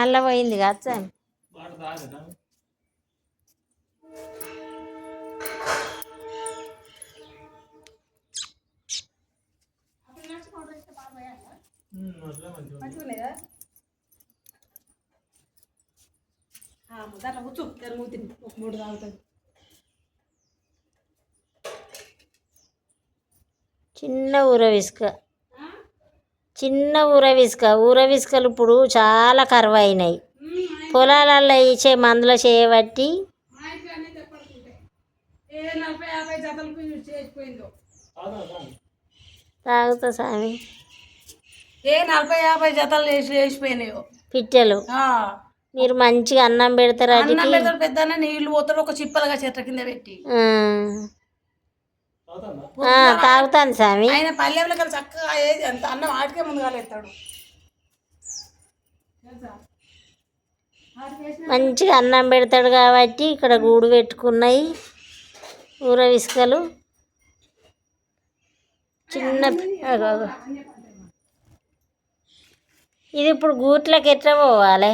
అల్ల పోయింది కదా సామి. చిన్న ఊరవిసుకలు ఇప్పుడు చాలా కరువు అయినాయి. పొలాలలో ఇచ్చే మందుల చేయబట్టి తాగుతా స్వామి. 40-50 జతలు వేసిపోయినాయో పిట్టెలు. మీరు మంచిగా అన్నం పెడతారు. అన్నం పెడతారు, పెద్ద నీళ్లు పోతారు, ఒక చిప్పలుగా చెట్ల కింద పెట్టి తాగుతాను స్వామి. ఆయన పల్లెంలో కలిసి చక్కగా అంత అన్నం ఆటికే ముందుగా ఎత్తాడు. మంచిగా అన్నం పెడతాడు కాబట్టి ఇక్కడ గూడు పెట్టుకున్నాయి ఊరవిసుకలు. చిన్న ఇది ఇప్పుడు గూట్లకి ఎట్లా పోవాలి?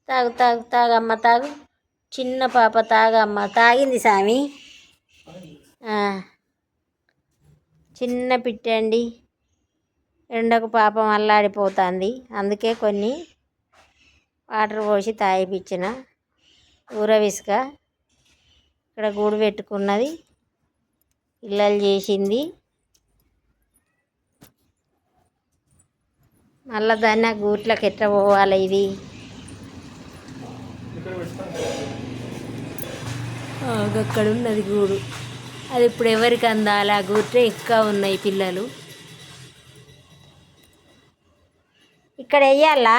తాగు తాగు తాగమ్మ తాగు. చిన్న పాప తాగమ్మ. తాగింది స్వామి. చిన్న పిట్టండి. ఎండకు పాపం అల్లాడిపోతుంది. అందుకే కొన్ని వాటర్ పోసి తాగిపించిన. ఊరవిసుక ఇక్కడ గూడు పెట్టుకున్నది, ఇళ్ళలు చేసింది. మళ్ళా దాన్ని గూట్లకి ఎట్లా పోవాలి? ఇది అక్కడ ఉన్నది గూడు. అది ఇప్పుడు ఎవరికి అందాలి? ఆ గూట్లే ఎక్కువ ఉన్నాయి పిల్లలు. ఇక్కడ వెయ్యాలా?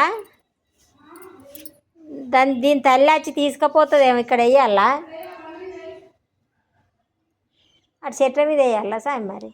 దీని తల్లి వచ్చి తీసుకుపోతుందేమో. ఇక్కడ వెయ్యాలా? అటు చెట్ల మీద వేయాలా సాయం మరి?